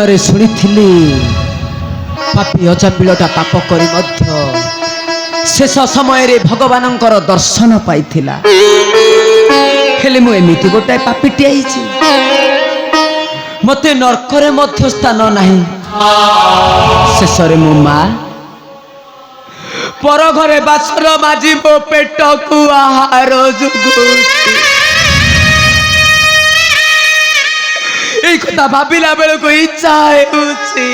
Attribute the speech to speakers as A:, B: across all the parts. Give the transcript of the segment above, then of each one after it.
A: କାନରେ ଶୁଣିଥିଲି ପାପୀ ଅଜାମିଳଟା ପାପ କରି ମଧ୍ୟ ଶେଷ ସମୟରେ ଭଗବାନଙ୍କର ଦର୍ଶନ ପାଇଥିଲା। ହେଲେ ମୁଁ ଏମିତି ଗୋଟାଏ ପାପୀଟିଏ ହେଇଛି, ମତେ ନର୍କରେ ମଧ୍ୟ ସ୍ଥାନ ନାହିଁ। ଶେଷରେ ମୋ ମା ପର ଘରେ ବାସନ ମାଜି ମୋ ପେଟକୁ ଆହାର ଯୋଗଉଛି। এই কথা ভাবিলা বেড়ে ইচ্ছা ହେଉଛି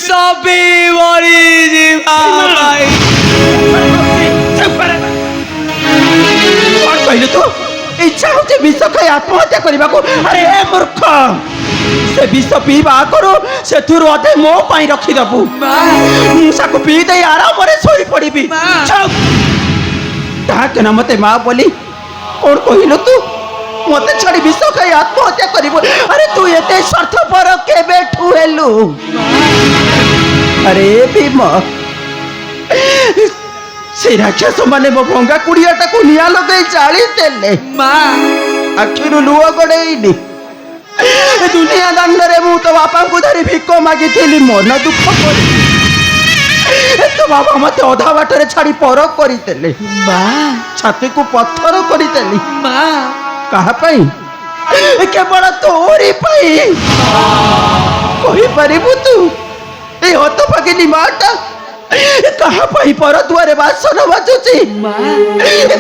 A: সবে মরি ଯିବା ଭାଇ।
B: କଣ କହିଲୁ ତୁ? ଇଚ୍ଛା ହଉଛି ବିଷ ଖାଇ ଆତ୍ମହତ୍ୟା କରିବାକୁ? ଆରେ ଏ ମୂର୍ଖ, ସେ ବିଷ ପିଇବା ଆଗରୁ ସେଥିରୁ ଅଧେ ମୋ ପାଇଁ ରଖିଦବୁ। ମୁଁ ତାକୁ ପିଇ ଦେଇ ଆରାମରେ ଶୋଇ ପଡିବି। ତାହା ନା ମତେ ମା ବୋଲି କଣ କହିଲୁ ତୁ? ମତେ ଛାଡି ବିଷ ଖାଇ ଆତ୍ମହତ୍ୟା କରିବୁ? ଆରେ ତୁ ଏତେ ସ୍ୱାର୍ଥପର କେବେଠୁ ହେଲୁ? ଆରେ ଭୀମ, ସେ ରାକ୍ଷସ ମାନେ ମୋ ଭଙ୍ଗା କୁଡ଼ିଆଟାକୁ ନିଆଁ ଲଗାଇ ଜାଳି ଦେଲେ।
A: ମା
B: ଆଖିରୁ ଲୁହ ଗଡ଼େଇଲି। ଦୁନିଆ ଦାଣ୍ଡରେ ମୁଁ ତୋ ବାପାଙ୍କୁ ଧରି ଭିକ ମାଗିଥିଲି, ମନ ଦୁଃଖ କରି। ତୋ ବାବା ମତେ ଅଧା ବାଟରେ ଛାଡି ପର କରିଦେଲେ।
A: ମା
B: ଛାତିକୁ ପଥର କରିଦେଲି।
A: ମା
B: କାହା ପାଇଁ? କେବଳ ତୋରି ପାଇଁ। କହିପାରିବୁ ତୁ ଏ ହତଭାଗିନୀ ମାଟା କାହା ପାଇଁ ପର ଦୁଆରେ ବାସନ ବାଜୁଛି?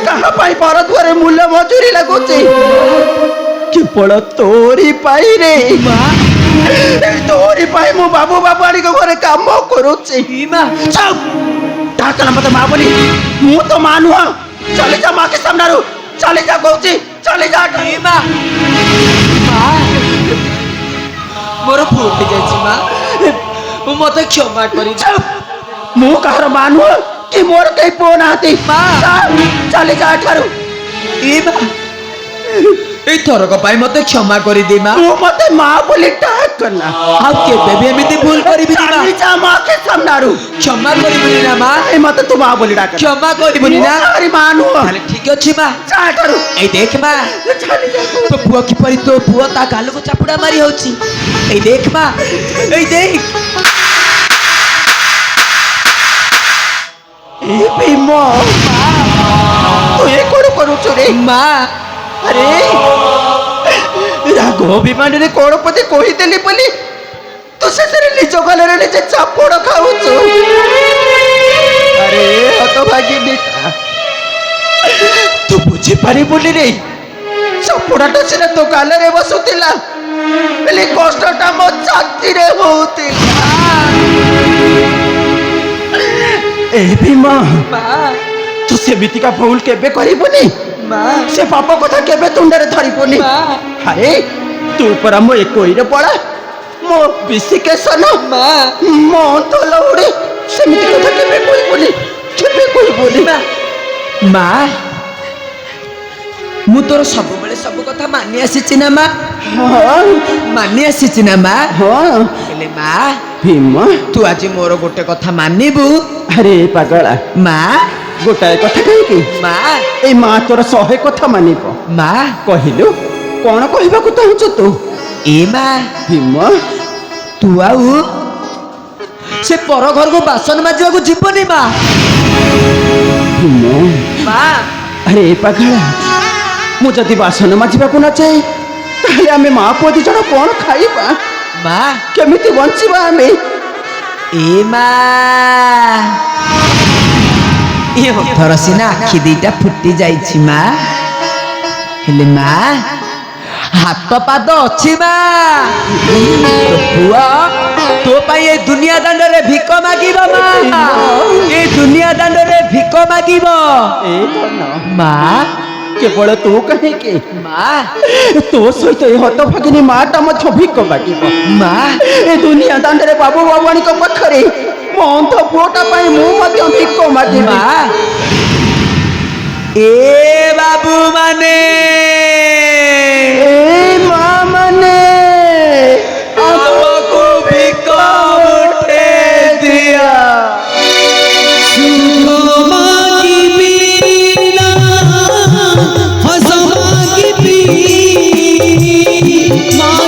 B: କାହା ପାଇଁ ପର ଦୁଆରେ ମୂଲ ମଜୁରୀ ଲାଗୁଛି? କେବଳ ତୋରି ପାଇଁ ରେ। ତୋରି ପାଇଁ ମୁଁ ବାବୁ ବାବୁଆଣୀଙ୍କ ଘରେ କାମ କରୁଛି। ଡାକନା ମତେ ମା ବୋଲି। ମୁଁ ତ ମା ନୁହଁ। ଚାଲି ଯା ମା କେ ସାମ୍ନାରୁ, ଚାଲି ଯା କହୁଛି, ଚାଲି ଯା।
A: ମୋର ଭୁଲ ହେଇଯାଇଛି ମା, ମତେ କ୍ଷମା କରି।
B: ମୁଁ କାହାର ମା ନୁହଁ କି ମୋର କେହି ପୁଅ ନାହାନ୍ତି। ଚାଲି ଯା ଏଠାରୁ।
A: এই ଥରକ ପାଇଁ ମତେ କ୍ଷମା କରିଦେ ମା।
B: ତୁ ମତେ ମା ବୋଲି ଡାକନା।
A: ଆଉ କେବେ ବି ଏମିତି ଭୁଲ କରିବିନି ମା।
B: ଚାଲି ଯା ମା କେ ସାମ୍ନାରୁ।
A: କ୍ଷମା କରିବୁନି ନା ମା?
B: ମତେ ତୁ ମା ବୋଲି ଡାକ।
A: କ୍ଷମା କରିବୁନି ନା?
B: ମା ନୁହଁ।
A: ତାହେଲେ ଠିକ ଅଛି ମା।
B: ଯା ଏଠାରୁ।
A: এই দেখ মা, তো পুଅ কিপରି ତୋ ପୁଅ ତା ଗାଲକୁ ଚାପୁଡା ମାରି ହଉଛି। এই দেখ মা, এই দেখ।
B: ଭୀମ, ତୁ ଏ କଣ କରୁଛୁ ରେ?
A: ମା
B: ଆରେ ରାଘବ ଅଭିମାନରେ କଣ ପଦେ କହିଦେଲି ବୋଲି ତୁ ଶେଷରେ ନିଜ ଗଲାରେ ନିଜେ ଚାପୁଡ ଖାଉଛୁ। ଆରେ ହତଭାଗିନୀ, ତୁ ବୁଝିପାରିବୁନି ରେ। ଚାପୁଡାଟା ସିନା ତୋ ଗାଲରେ ବସୁଥିଲା, ହେଲେ କଷ୍ଟଟା ମୋ ଛାତିରେ ହଉଥିଲା। ଏ ଭୀମ, ତୁ ସେମିତିକା ଭୁଲ କେବେ କରିବୁନି। ସେ ପାପ କଥା କେବେ ତୁଣ୍ଡରେ ଧରିବୁନି। ଆରେ ତୁ ପରା ମୋ ଏକୋଇରେ ପଳା, ମୋ ବିଶିକେଶନ, ମୋ ଅନ୍ତଲ ଉଡେ। ସେମିତି କଥା କେବେ କହିବୁନି, କେବେ କହିବୁନି।
A: ମା ମୁଁ ତୋର ସବୁବେଳେ ସବୁ କଥା ମାନି ଆସିଛି ନା ମା? ମାନି ଆସିଛି ନା ମା? ହେଲେ ମା
B: ଭୀମ,
A: ତୁ ଆଜି ମୋର ଗୋଟେ କଥା ମାନିବୁ?
B: ଆରେ ପାଗଳା,
A: ମା
B: ଗୋଟାଏ କଥା କାହିଁକି?
A: ମା
B: ଏଇ ମା ତୋର 100 କଥା ମାନିବ।
A: ମା
B: କହିଲୁ କଣ କହିବାକୁ ଚାହୁଁଛୁ ତୁ?
A: ଏ ମା
B: ଭୀମ,
A: ତୁ ଆଉ ସେ ପର ଘରକୁ ବାସନ ମାଜିବାକୁ ଯିବନି ମା?
B: ଭୀମ,
A: ମା
B: ଆରେ ପାଗଳା, ମୁଁ ଯଦି ବାସନ ମାଜିବାକୁ ନ ଚାହେଁ ତାହେଲେ ଆମେ ମା ପୁଅ ଦି ଜଣ କଣ ଖାଇବା?
A: ମା
B: କେମିତି ବଞ୍ଚିବା ଆମେ?
A: ଏ ମା ଥର ସିନା ଆଖି ଦିଟା ଫୁଟି ଯାଇଛି ମା, ହେଲେ ମା ହାତ ପାଦ ଅଛି ମା। ତୋ ପୁଅ ତୋ ପାଇଁ ଏ ଦୁନିଆ ଦାଣ୍ଡରେ ଭିକ ମାଗିବ ମା। ଏ ଦୁନିଆ ଦାଣ୍ଡରେ ଭିକ ମାଗିବ
B: ମା। କେବଳ ତୁ କାହିଁକି
A: ମା,
B: ତୋ ସହିତ ଏ ହତଭାଗିନୀ ମାଟା ମଧ୍ୟ ଭିକ ମାଗିବ
A: ମା।
B: ଏ ଦୁନିଆ ଦାଣ୍ଡରେ ବାବୁ ବାବୁଆଣୀଙ୍କ ପାଖରେ ମୋ ଅନ୍ଧ ପୁଅଟା ପାଇଁ ମୁଁ ମଧ୍ୟ ଭିକ ମାଗିବି।
A: ମା ଏ ବାବୁ ମାନେ,
B: ଏ ମା ମାନେ
A: ଆମକୁ ଭିକ ମୁଠେ ଦିଅ।
C: माँ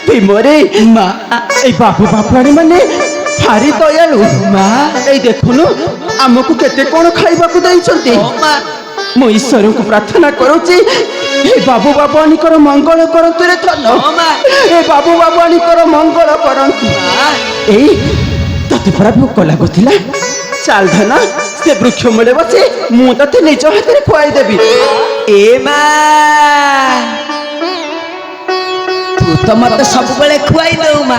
B: ভীমরে মা এই বাবু বাপাড়ি মানে ভারি দয়ালু মা এই দেখুন আমକୁ কেতে কোন খাইବାକୁ ଦେଇଛନ୍ତି ମୁଁ ଈଶ୍ୱରଙ୍କୁ ପ୍ରାର୍ଥନା କରୁଛି ଏ ବାବୁ ବାବୁଆଣୀଙ୍କର ମଙ୍ଗଳ କରନ୍ତୁ ରେ ଧନ ଏ ବାବୁ ବାବୁଆଣୀଙ୍କର ମଙ୍ଗଳ କରନ୍ତୁ ଏଇ ତତେ ପରା ଭୋକ ଲାଗୁଥିଲା ଚାଲ ଧନ ସେ ବୃକ୍ଷ ମୂଳେ ବସି ମୁଁ ତତେ ନିଜ ହାତରେ ଖୁଆଇଦେବି
A: ଏ ମା ତୁ ତ ମତେ ସବୁବେଳେ ଖୁଆଇ ଦଉ ମା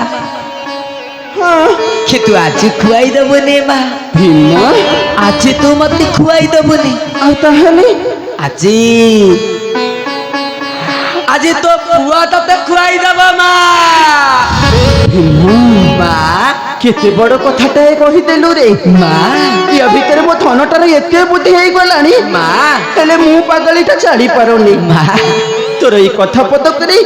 A: କିନ୍ତୁ ଆଜି ଖୁଆଇ ଦବୁନି ମା
B: ଭୀମ
A: ଆଜି ତୁ ମତେ ଖୁଆଇ ଦବୁନି
B: ଆଉ ତାହେଲେ
A: ଆଜି ଆଜି ତୋ ପୁଅ ତତେ ଖୁଆଇ ଦବ ମା
B: ଭୀମ
A: ମା
B: କେତେ ବଡ କଥାଟାଏ କହିଦେଲୁ ରେ
A: ମା
B: ୟା ଭିତରେ ମୋ ଧନଟାର ଏତେ ବୁଦ୍ଧି ହେଇଗଲାଣି
A: ମା
B: ହେଲେ ମୁଁ ପାଗଳିଟା ଛାଡି ପାରୁନି
A: ମା
B: ତୋର ଏଇ କଥା ପଦକରେ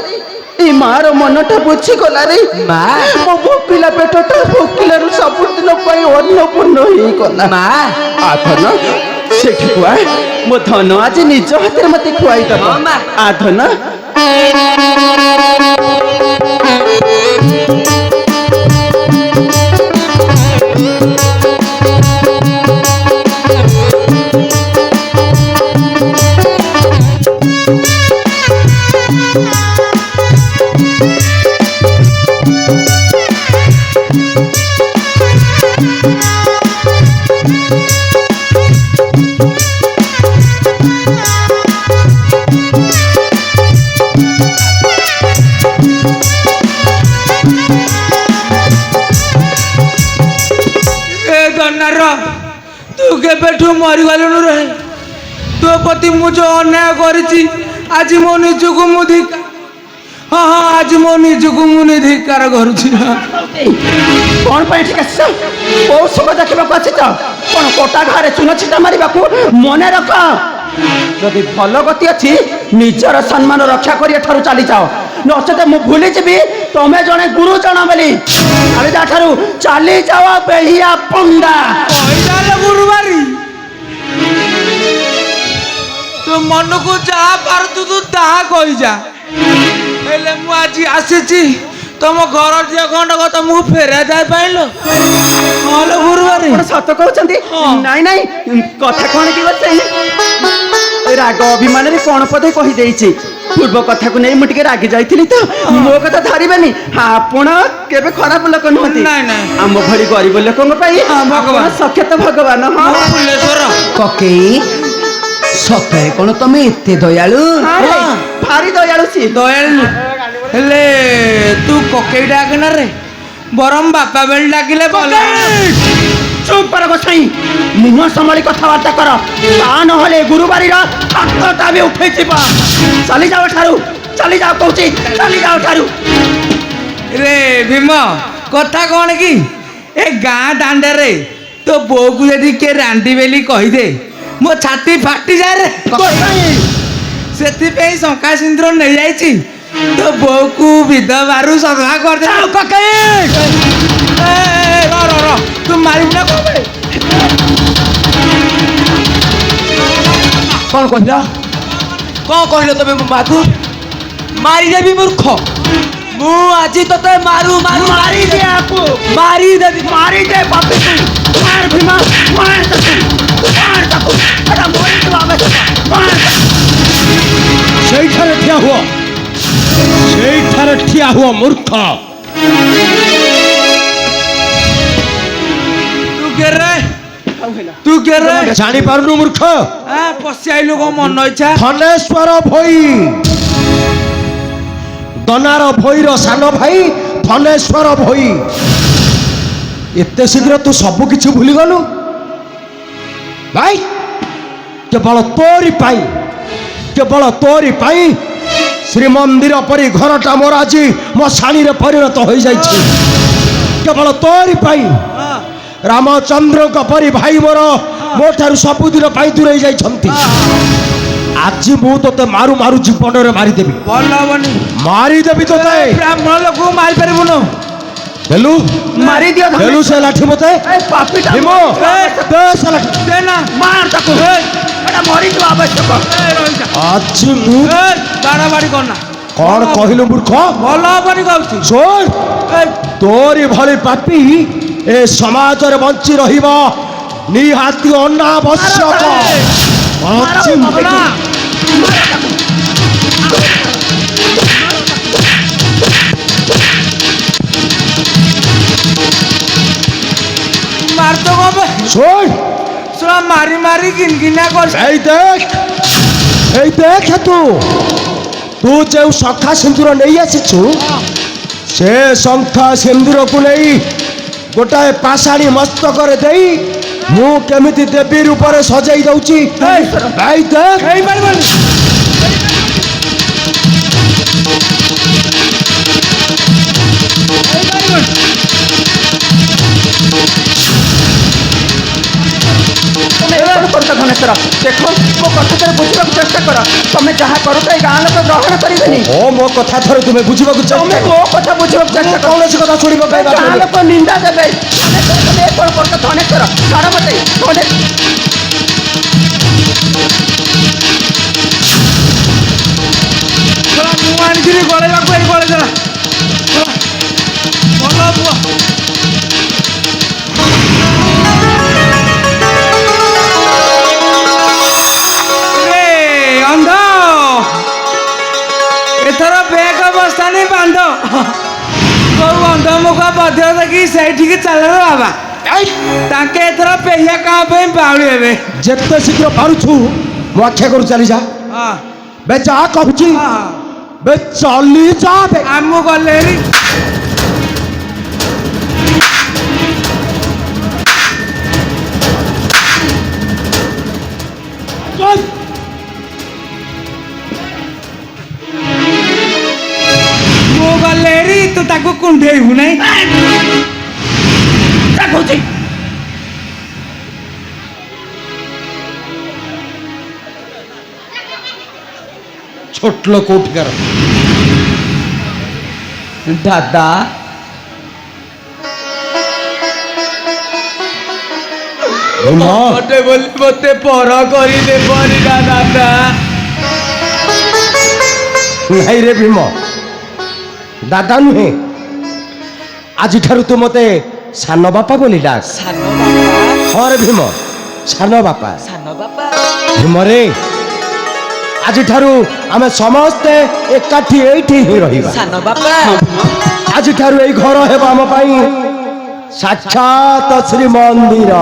B: এই মার মনটা বুঝিগলা রে
A: মা
B: ମୋ ଭୋକିଲା ପେଟଟା ଭୋକିଲାରୁ ସବୁଦିନ ପାଇଁ ଅନ୍ନପୂର୍ଣ୍ଣ ହେଇଗଲା
A: ମା
B: ଆଧନ ସେଠିକୁ ଆ ମୋ ଧନ ଆଜି ନିଜ ହାତରେ ମତେ ଖୁଆଇ ଦବ
A: ମା
B: ଆଧନ
C: नार तू केबेठू मरीगलुनु रे तो प्रति मु जो अन्याय करिछि आज मो निजको मु धिक्कार हाँ हाँ आज मो निजको मु धिक्कार करुछि
B: कौन पे ठीक আছে ओ सब देखबा को अछि त कोन कोटा घरे चुन छिटा मारिबा को मने रख যদি ভাল গতি ଅଛି ନିଜର ସମ୍ମାନ ରକ୍ଷା କରି ଏଠାରୁ ଚାଲି ଯାଅ ନଚେତ ମୁଁ ଭୁଲି ଯିବି ତମେ ଜଣେ ଗୁରୁଜନ ବୋଲି ଚାଲି ଯା ଠାରୁ ଚାଲି ଯାଅ ବେହିଆ ପଣ୍ଡା
C: କହିଲା ଗୁରୁବାରୀ ତୁ ମନକୁ ଯାହା ପାରୁଛୁ ତୁ ତାହା କହିଯା ହେଲେ ମୁଁ ଆଜି ଆସିଛି ତମ ଘର ଝିଅ ଖଣ୍ଡ କଥା ମୁଁ ଫେରାଇ ଯାଇ ପାଇଲ ନହେଲେ ଗୁରୁବାରୀ
B: ଆପଣ ସତ କହୁଛନ୍ତି ନାଇଁ ନାଇଁ କଥା କଣ କି ବସେ ରାଗ ଅଭିମାନରେ କଣ ପଦେ କହି ଦେଇଛି ପୂର୍ବ କଥାକୁ ନେଇ ମୁଁ ଟିକେ ରାଗି ଯାଇଥିଲି ତ ମୋ କଥା ଧରିବେନି ଆପଣ କେବେ ଖରାପ ଲୋକ ନୁହନ୍ତି
C: ନାଇଁ ନାଇଁ
B: ଆମ ଭଳି ଗରିବ ଲୋକଙ୍କ ପାଇଁ
C: ଭଗବାନ
B: ସକ୍ଷତ ଭଗବାନ ହଁ
C: ଫୁଲେଶ୍ୱର
A: କକେଇ ସତରେ କଣ ତମେ ଏତେ ଦୟାଳୁ
B: ଭାରି ଦୟାଳୁ ସିଏ
C: ଦୟାଳୁ ହେଲେ ତୁ କକେଇ ଡାକିନା ରେ ବରଂ ବାପା ବେଳ ଡାକିଲେ ଭଲ
B: ଚୁପ୍ କର ଗୋସାଇଁ ମୁହଁ ସମ୍ଭାଳି କଥାବାର୍ତ୍ତା କର ତା ନହେଲେ ଗୁରୁବାରୀର ହାତଟା ବି ଉଠେଇ ଯିବ ଚାଲି ଯାଅ ଠାରୁ ଚାଲି ଯାଅ କହୁଛି ଚାଲି ଯାଅ ଠାରୁ
C: ରେ ଭୀମ କଥା କଣ କି ଏ ଗାଁ ଦାଣ୍ଡରେ ତୋ ବୋଉକୁ ଯଦି କିଏ ରାଣ୍ଡି ବେଲି କହିଦେ ମୋ ଛାତି ଫାଟିଯାଏ ରେ ସେଥିପାଇଁ ଶଙ୍ଖା ସିନ୍ଦୁର ନେଇଯାଇଛି ତୋ ବୋଉକୁ ବିଧବାରୁ ସଦା କରିଦେ ତୁ ମାରିବୁ ନା
A: କଣ କହିଲ ତମେ ମାଧୁ ମାରିଦେବି ମୂର୍ଖ ମୁଁ ଆଜି ତତେ ମାରିଦେବି
B: ମାରିଦେ ବାପି ମାର ଭୀମା ମାର ତାକୁ ଏଟା ମରିଯିବ ଆମେ
D: ସେଇଠାରେ ଠିଆ ହୁଅ ମୂର୍ଖ
C: ତୁ କେରେ
D: ଜାଣିପାରୁନୁ ମୂର୍ଖ
C: ପଶି ଆଇଲୁ କଣ ମନ ଇଚ୍ଛା
D: ଧନେଶ୍ୱର ଭୋଇ ଦନାର ଭୋଇର ସାନ ଭାଇ ଧନେଶ୍ୱର ଭୋଇ ଏତେ ଶୀଘ୍ର ତୁ ସବୁ କିଛି ଭୁଲିଗଲୁ ଭାଇ କେବଳ ତୋରି ପାଇଁ ଶ୍ରୀମନ୍ଦିର ପରି ଘରଟା ମୋର ଆଜି ମୋ ଶାଣୀରେ ପରିଣତ ହୋଇଯାଇଛି କେବଳ ତୋରି ପାଇଁ ରାମଚନ୍ଦ୍ରଙ୍କ ପରି ଭାଇ ମୋର ମୋ ଠାରୁ ସବୁଦିନ ପାଇଁ ଦୂରେଇ ଯାଇଛନ୍ତି ଆଜି ମୁଁ ତୋତେ ମାରୁ ଜୀବନରେ ମାରିଦେବି
C: ଭଲ ହବନି
D: ମାରିଦେବି ତୋତେ
C: ବ୍ରାହ୍ମଣ ଲୋକକୁ ମାରିପାରିବୁନୁ
D: ଦେଲୁ ସେ ଲାଠି ମତେ
B: ମାର ତାକୁ ଏଟା ମରିଯିବ ଆବଶ୍ୟକ
D: ଆଜି ମୁଁ
C: ବାଡ଼ାବାଡ଼ି କରନା
D: କଣ କହିଲୁ ମୂର୍ଖ
C: ଭଲ ହବନି କହୁଛି
D: ଶୁଣ ତୋରି ଭଳି ପାପି ଏ ସମାଜରେ ବଞ୍ଚି ରହିବ ନିହାତି ଅନାବଶ୍ୟକ
C: ମାରତ କଣ ଶୁଣ ମାରି ଗିନଗିନା କର
D: ଏଇ ଦେଖ ତୁ ଯେଉଁ ଶଙ୍ଖା ସିନ୍ଦୁର ନେଇ ଆସିଛୁ ସେ ଶଙ୍ଖା ସିନ୍ଦୁରକୁ ନେଇ ଗୋଟାଏ ପାଷାଣୀ ମସ୍ତକରେ ଦେଇ ମୁଁ କେମିତି ଦେବୀ ରୂପରେ ସଜେଇ ଦଉଛି
B: ଧନେଶ୍ୱର ଦେଖ ମୋ କଥା ବୁଝିବାକୁ ଚେଷ୍ଟା କର ତମେ ଯାହା କରୁଛ ଏଇ ଗାଁ ଲୋକ ଗ୍ରହଣ କରିବେନି
D: ମୋ କଥା ଥରେ ତୁମେ ବୁଝିବାକୁ
B: ତମେ ମୋ କଥା ବୁଝିବାକୁ ଚେଷ୍ଟା କର
D: କୌଣସି କଥା ଶୁଣିବ
B: ଗାଁ ଲୋକ ନିନ୍ଦା ଦେବେ ତମେ କଣ କରୁଛ ଧନେଶ୍ୱର ଛାଡ଼ ମତେ
C: ମୁଁ ଆଣିଥିଲି ଗଳେଇବାକୁ ଏଇ ଗଳେଇ ଦେଲା ଭଲ ପୁଅ ଏଥର ବେଗ ବସ୍ତାନି ବାନ୍ଧ କୋଉ ବନ୍ଧ ମୁଖ ବଧ୍ୟ ଦେଖି ସେଇଠିକି ଚାଲରେ ବାବା ତାଙ୍କେ ଏଥର ପେହିଆ କାହା ପାଇଁ ବାଉଳି ହେବେ
D: ଯେତେ ଶୀଘ୍ର ପାରୁଛୁ ମୋ ଆଖ୍ୟା କରୁ ଚାଲି ଯା ବେ ଯା କହୁଛି ବେ ଚାଲି ଯା
C: ଆମକୁ ଗଲେ ହେରି କୁଣ୍ଢେଇବୁ ନାହିଁ
B: କହୁଛି
D: ଛୋଟ ଲୋକ ଉଠିକାର
A: ଦାଦା
D: ଭୀମ
C: ମତେ ବୋଲି ମତେ ପର କରିଦେବନି ନା ଦାଦା
D: ନାଇଁ ରେ ଭୀମ ଦାଦା ନୁହେଁ ଆଜିଠାରୁ ତୁ ମତେ ସାନ ବାପା ବୋଲି ଡାକ
A: ସାନ ବାପା
D: ହଁ ରେ ଭୀମ ସାନ ବାପା
A: ସାନ ବାପା
D: ଭୀମରେ ଆଜିଠାରୁ ଆମେ ସମସ୍ତେ ଏକାଠି ଏଇଠି ହିଁ ରହିବା
A: ସାନ ବାପା
D: ଆଜିଠାରୁ ଏଇ ଘର ହେବ ଆମ ପାଇଁ ସାକ୍ଷାତ ଶ୍ରୀମନ୍ଦିର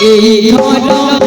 E: এই